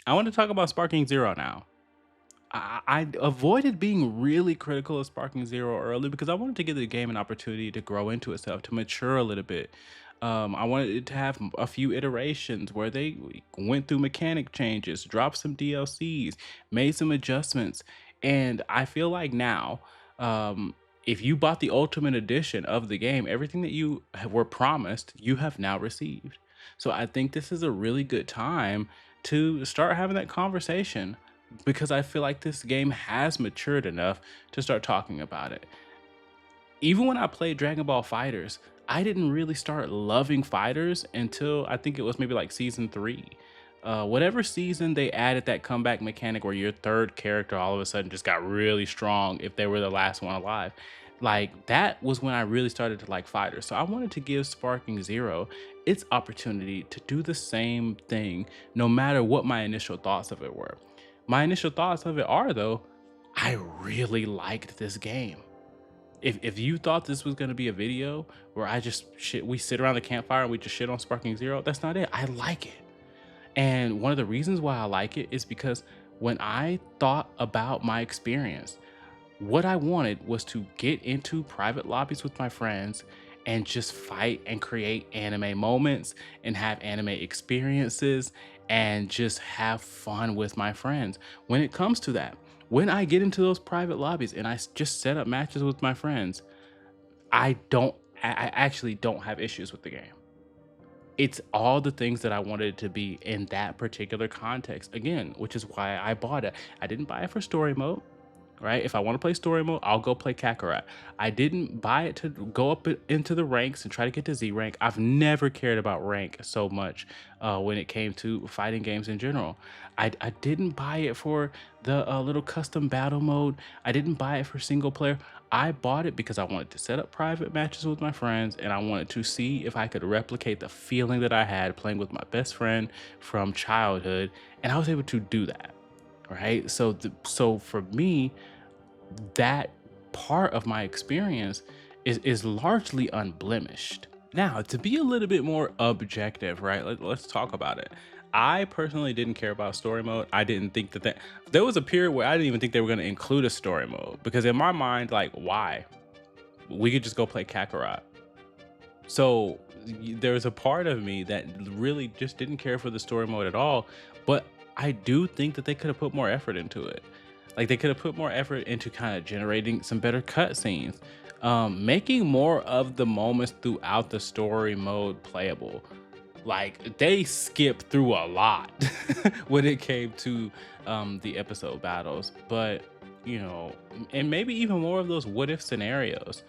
I want to talk about Sparking Zero now. I avoided being really critical of Sparking Zero early because I wanted to give the game an opportunity to grow into itself, to mature a little bit. I wanted it to have a few iterations where they went through mechanic changes, dropped some DLCs, made some adjustments, and I feel like now, if you bought the Ultimate Edition of the game, everything that you were promised, you have now received. So I think this is a really good time to start having that conversation because I feel like this game has matured enough to start talking about it. Even when I played Dragon Ball Fighters, I didn't really start loving fighters until I think it was maybe like season three. Whatever season they added that comeback mechanic where your third character all of a sudden just got really strong if they were the last one alive. Like that was when I really started to like fighters. So I wanted to give Sparking Zero its opportunity to do the same thing, no matter what my initial thoughts of it were. My initial thoughts of it are though, I really liked this game. If you thought this was gonna be a video where I just shit, we sit around the campfire and we just shit on Sparking Zero, that's not it. I like it. And one of the reasons why I like it is because when I thought about my experience, what I wanted was to get into private lobbies with my friends and just fight and create anime moments and have anime experiences and just have fun with my friends. When it comes to that, when I get into those private lobbies and just set up matches with my friends, I actually don't have issues with the game. It's all the things that I wanted it to be in that particular context. Again, which is why I bought it. I didn't buy it for story mode, right? If I want to play story mode, I'll go play Kakarot. I didn't buy it to go up into the ranks and try to get to Z rank. I've never cared about rank so much when it came to fighting games in general. I didn't buy it for the little custom battle mode. I didn't buy it for single player. I bought it because I wanted to set up private matches with my friends and I wanted to see if I could replicate the feeling that I had playing with my best friend from childhood. And I was able to do that, right? So for me, that part of my experience is largely unblemished. Now, to be a little bit more objective, right? Let's talk about it. I personally didn't care about story mode. I didn't think that there was a period where I didn't even think they were going to include a story mode because in my mind, like, why? We could just go play Kakarot. So there's a part of me that really just didn't care for the story mode at all. But I do think that they could have put more effort into it. Like they could have put more effort into kind of generating some better cutscenes, making more of the moments throughout the story mode playable. Like they skipped through a lot when it came to the episode battles, but you know, and maybe even more of those what if scenarios,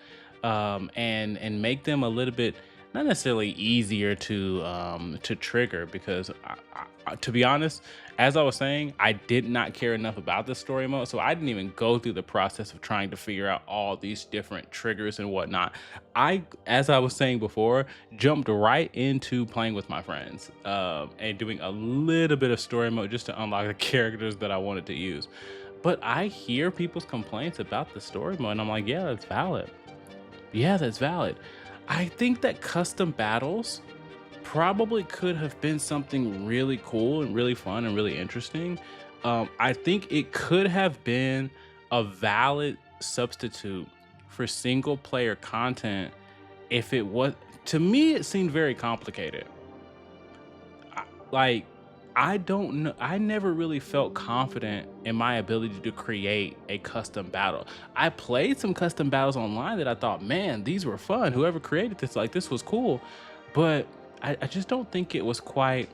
and make them a little bit not necessarily easier to trigger because to be honest, as I was saying, I did not care enough about the story mode, so I didn't even go through the process of trying to figure out all these different triggers and whatnot. As I was saying before, jumped right into playing with my friends and doing a little bit of story mode just to unlock the characters that I wanted to use. But I hear people's complaints about the story mode, and I'm like, yeah, that's valid. Yeah, that's valid. I think that custom battles probably could have been something really cool and really fun and really interesting. I think it could have been a valid substitute for single player content if it was, to me, it seemed very complicated. Like, I don't know. I never really felt confident in my ability to create a custom battle. I played some custom battles online that I thought, man, these were fun. Whoever created this, like, this was cool. But I just don't think it was quite,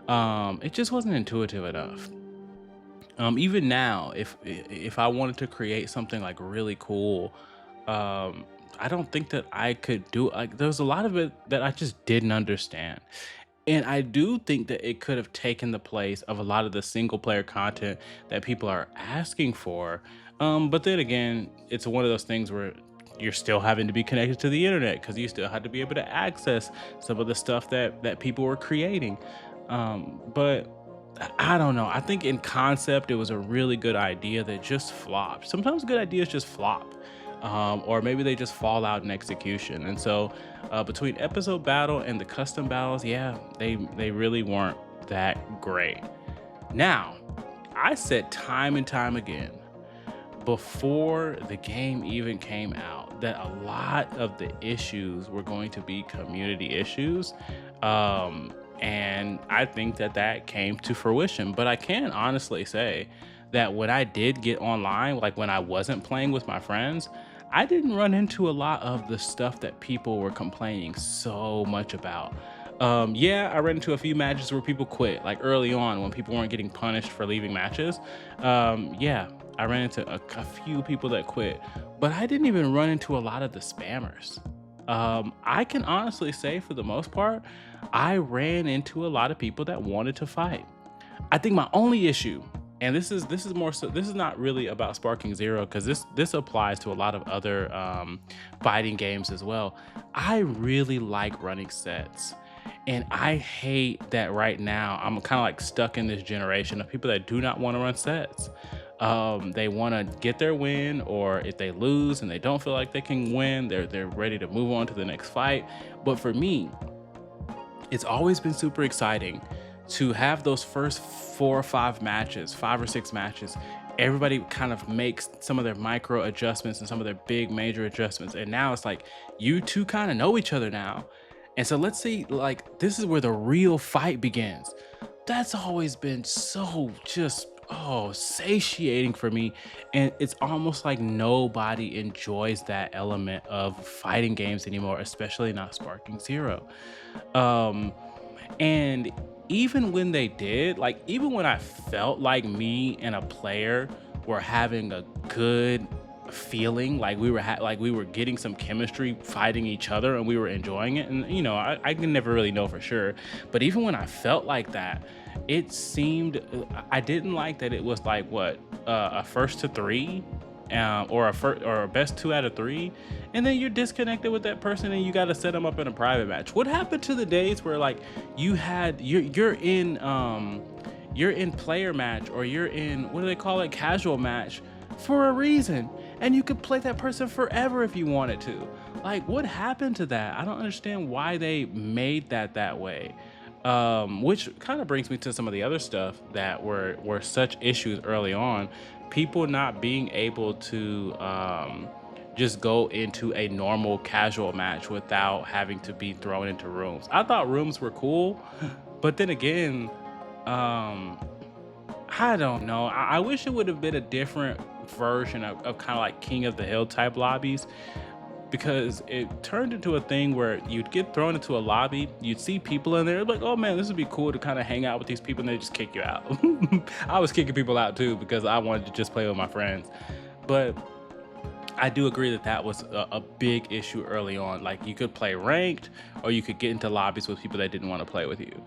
it just wasn't intuitive enough. Even now, if I wanted to create something like really cool, I don't think that I could do like there's a lot of it that I just didn't understand. And I do think that it could have taken the place of a lot of the single player content that people are asking for. But then again, it's one of those things where you're still having to be connected to the internet because you still had to be able to access some of the stuff that people were creating. But I don't know. I think in concept, it was a really good idea that just flopped. Sometimes good ideas just flop, or maybe they just fall out in execution. And so, between episode battle and the custom battles, yeah, they really weren't that great. Now, I said time and time again before the game even came out that a lot of the issues were going to be community issues. And I think that that came to fruition. But I can honestly say that when I did get online, like when I wasn't playing with my friends, I didn't run into a lot of the stuff that people were complaining so much about. Yeah, I ran into a few matches where people quit, like early on when people weren't getting punished for leaving matches. Yeah, I ran into a few people that quit, but I didn't even run into a lot of the spammers. I can honestly say, for the most part, I ran into a lot of people that wanted to fight. I think my only issue, and this is more so, this is not really about Sparking Zero because this applies to a lot of other fighting games as well. I really like running sets. And I hate that right now I'm kind of like stuck in this generation of people that do not want to run sets. They want to get their win, or if they lose and they don't feel like they can win, they're ready to move on to the next fight. But for me, it's always been super exciting to have those first 4 or 5 matches, 5 or 6 matches. Everybody kind of makes some of their micro adjustments and some of their big major adjustments. And now it's like you two kind of know each other now. And so let's see, like, this is where the real fight begins. That's always been so just, oh, satiating for me. And it's almost like nobody enjoys that element of fighting games anymore, especially not Sparking Zero. Um, and even when they did, like, even when I felt like me and a player were having a good feeling, like like we were getting some chemistry fighting each other and we were enjoying it. And I can never really know for sure, but even when I felt like that, it seemed I didn't like that it was like what a first to three, or a first or a best 2 out of 3, and then you're disconnected with that person and you got to set them up in a private match. What happened to the days where like you're in player match, or you're in, what do they call it, casual match, for a reason, and you could play that person forever if you wanted to? Like, what happened to that? I don't understand why they made that way. Which kind of brings me to some of the other stuff that were such issues early on. People not being able to just go into a normal casual match without having to be thrown into rooms. I thought rooms were cool, but then again, um, I don't know. I wish it would have been a different version of kind of like King of the Hill type lobbies, because it turned into a thing where you'd get thrown into a lobby, you'd see people in there, like, oh man, this would be cool to kind of hang out with these people, and they just kick you out. I was kicking people out too because I wanted to just play with my friends. But I do agree that that was a big issue early on. Like, you could play ranked, or you could get into lobbies with people that didn't want to play with you.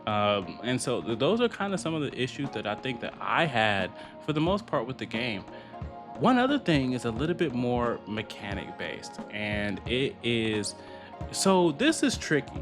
And so those are kind of some of the issues that I think that I had for the most part with the game. One other thing is a little bit more mechanic based, and it is, so this is tricky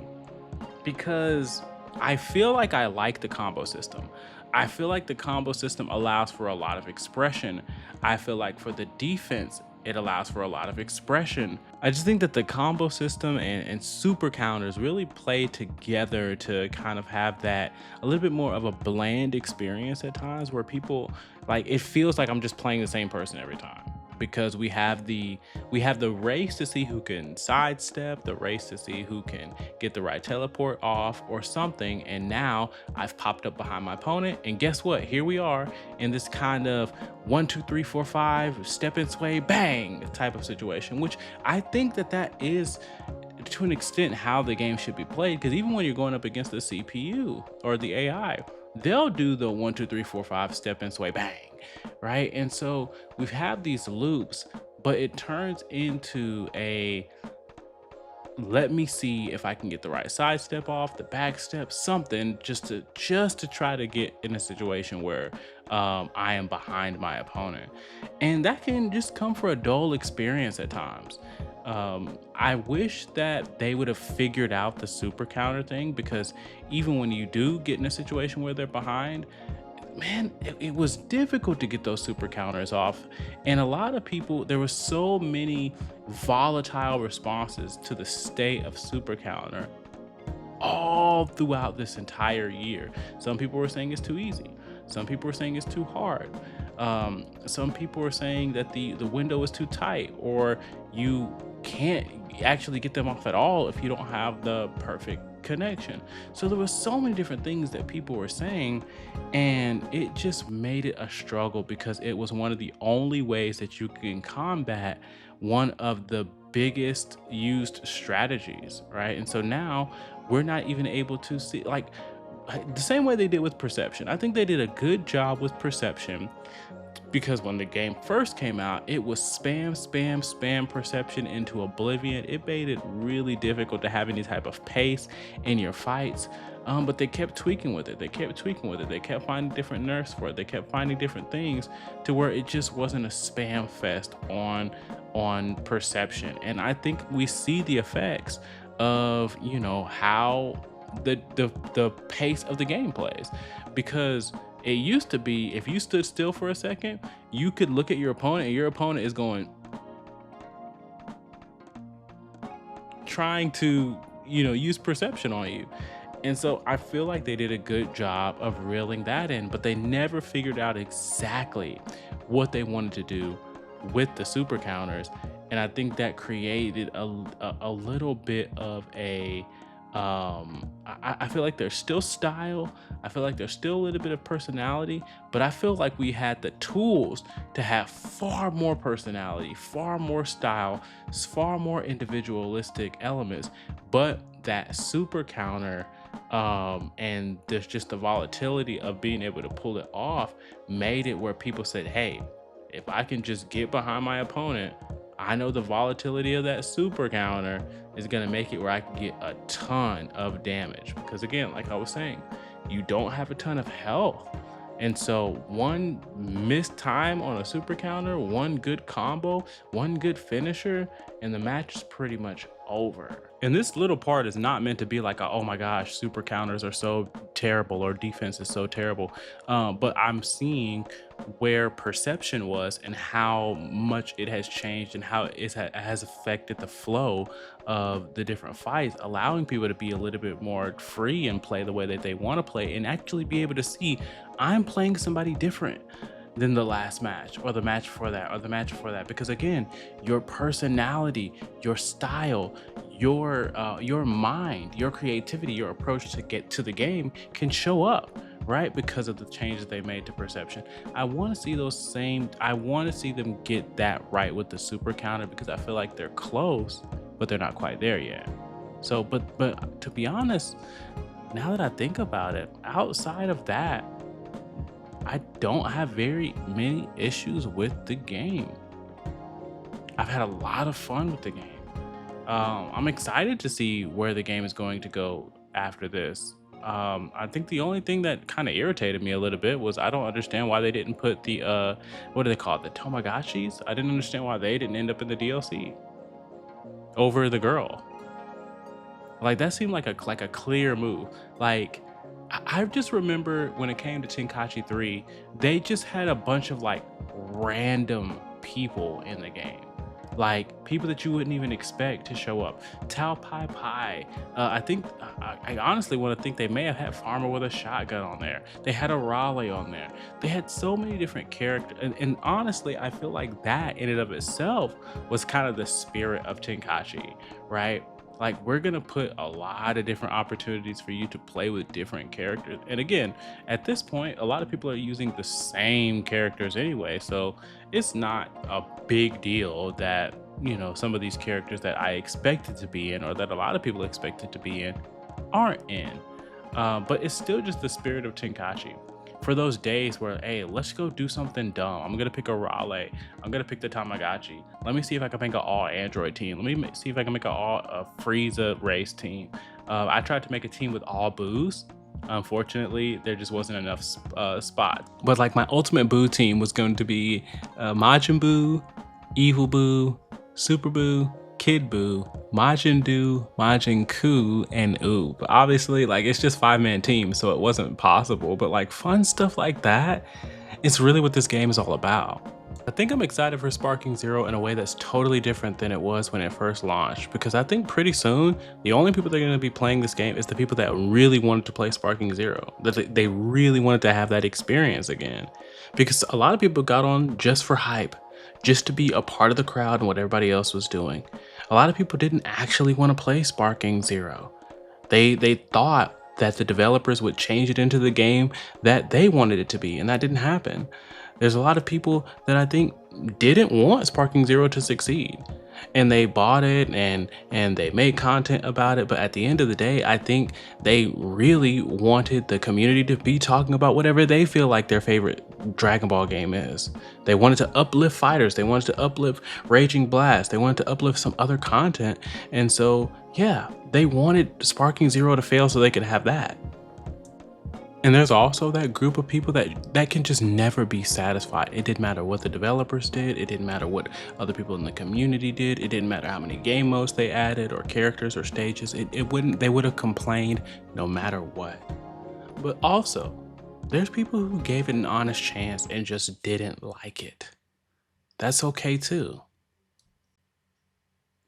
because I feel like I like the combo system. I feel like the combo system allows for a lot of expression. I feel like for the defense, it allows for a lot of expression. I just think that the combo system and super counters really play together to kind of have that a little bit more of a bland experience at times, where people, like, it feels like I'm just playing the same person every time, because we have the race to see who can sidestep, the race to see who can get the right teleport off or something. And now I've popped up behind my opponent, and guess what? Here we are in this kind of 1, 2, 3, 4, 5 step and sway bang type of situation, which I think that that is to an extent how the game should be played. Because even when you're going up against the CPU or the AI, they'll do the 1, 2, 3, 4, 5 step and sway bang, right? And so we've had these loops, but it turns into a, let me see if I can get the right side step off, the back step, something just to try to get in a situation where I am behind my opponent. And that can just come for a dull experience at times. I wish that they would have figured out the super counter thing, because even when you do get in a situation where they're behind, man, it was difficult to get those super counters off. And a lot of people, there were so many volatile responses to the state of super counter all throughout this entire year. Some people were saying it's too easy. Some people are saying it's too hard. Some people are saying that the window is too tight, or you can't actually get them off at all if you don't have the perfect connection. So there was so many different things that people were saying, and it just made it a struggle because it was one of the only ways that you can combat one of the biggest used strategies, right? And so now we're not even able to see, like, the same way they did with perception. I think they did a good job with perception because when the game first came out, it was spam, spam, spam perception into oblivion. It made it really difficult to have any type of pace in your fights. But they kept tweaking with it. They kept tweaking with it. They kept finding different nerfs for it. They kept finding different things to where it just wasn't a spam fest on perception. And I think we see the effects of, you know, how the pace of the game plays, because it used to be if you stood still for a second, you could look at your opponent and your opponent is going, trying to, you know, use perception on you. And so I feel like they did a good job of reeling that in, but they never figured out exactly what they wanted to do with the super counters. And I think that created a little bit of a I feel like there's still style. I feel like there's still a little bit of personality, but I feel like we had the tools to have far more personality, far more style, far more individualistic elements. But that super counter, and there's just the volatility of being able to pull it off, made it where people said, hey, if I can just get behind my opponent, I know the volatility of that super counter is going to make it where I can get a ton of damage. Because again, like I was saying, you don't have a ton of health. And so one missed time on a super counter, one good combo, one good finisher, and the match is pretty much over. And this little part is not meant to be like, oh my gosh, super counters are so terrible or defense is so terrible. But I'm seeing where perception was and how much it has changed and how it has affected the flow of the different fights, allowing people to be a little bit more free and play the way that they want to play and actually be able to see, I'm playing somebody different than the last match or the match before that or the match before that. Because again, your personality, your style, your mind, your creativity, your approach to get to the game can show up, right? Because of the changes they made to perception. I want to see I want to see them get that right with the super counter, because I feel like they're close, but they're not quite there yet. So, but to be honest, now that I think about it, outside of that, I don't have very many issues with the game. I've had a lot of fun with the game. I'm excited to see where the game is going to go after this. I think the only thing that kind of irritated me a little bit was I don't understand why they didn't put the what do they call it, the Tamagotchis. I didn't understand why they didn't end up in the DLC over the girl. Like that seemed like a clear move. Like I just remember when it came to Tenkaichi 3, they just had a bunch of like random people in the game. Like people that you wouldn't even expect to show up. Tao Pai Pai. I think I honestly want to think they may have had Farmer with a shotgun on there. They had a Raleigh on there. They had so many different characters, and honestly, I feel like that in and of itself was kind of the spirit of Tenkaichi, right? Like we're gonna put a lot of different opportunities for you to play with different characters. And again, at this point, a lot of people are using the same characters anyway, so it's not a big deal that, you know, some of these characters that I expected to be in or that a lot of people expected to be in aren't in. But it's still just the spirit of Tenkaichi. For those days where, hey, let's go do something dumb. I'm gonna pick a Raleigh. I'm gonna pick the Tamagotchi. Let me see if I can make an all Android team. Let me see if I can make a Frieza race team. I tried to make a team with all Boos. Unfortunately, there just wasn't enough spots. But like my ultimate Boo team was going to be Majin Buu, Evil Boo, Super Boo, Kid Buu, Majin Doo, Majin Ku, and Oob. But obviously, like, it's just 5-man teams, so it wasn't possible. But like fun stuff like that, it's really what this game is all about. I think I'm excited for Sparking Zero in a way that's totally different than it was when it first launched, because I think pretty soon the only people that are going to be playing this game is the people that really wanted to play Sparking Zero, that they really wanted to have that experience again. Because a lot of people got on just for hype, just to be a part of the crowd and what everybody else was doing. A lot of people didn't actually want to play Sparking Zero. They thought that the developers would change it into the game that they wanted it to be, and that didn't happen. There's a lot of people that I think didn't want Sparking Zero to succeed, and they bought it and they made content about it, but at the end of the day, I think they really wanted the community to be talking about whatever they feel like their favorite Dragon Ball game is. They wanted to uplift fighters, they wanted to uplift Raging Blast, they wanted to uplift some other content, and so yeah, they wanted Sparking Zero to fail so they could have that. And there's also that group of people that can just never be satisfied. It didn't matter what the developers did. It didn't matter what other people in the community did. It didn't matter how many game modes they added or characters or stages. They would have complained no matter what. But also, there's people who gave it an honest chance and just didn't like it. That's okay too.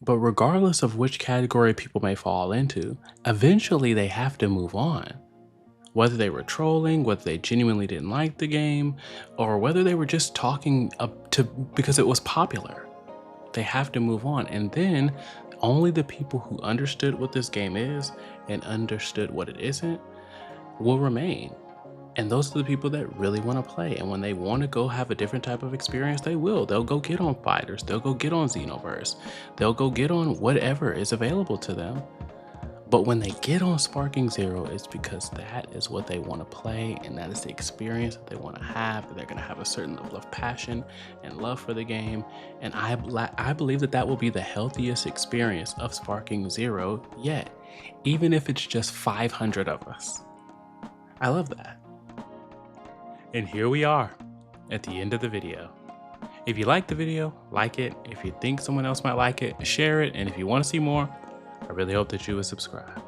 But regardless of which category people may fall into, eventually they have to move on. Whether they were trolling, whether they genuinely didn't like the game, or whether they were just talking up to because it was popular. They have to move on, and then only the people who understood what this game is and understood what it isn't will remain. And those are the people that really want to play, and when they want to go have a different type of experience, they will. They'll go get on Fighters, they'll go get on Xenoverse, they'll go get on whatever is available to them. But when they get on Sparking Zero, it's because that is what they want to play, and that is the experience that they want to have. They're going to have a certain level of passion and love for the game, and I believe that that will be the healthiest experience of Sparking Zero yet, even if it's just 500 of us. I love that. And here we are at the end of the video. If you like the video, like it. If you think someone else might like it, share it. And if you want to see more, I really hope that you would subscribe.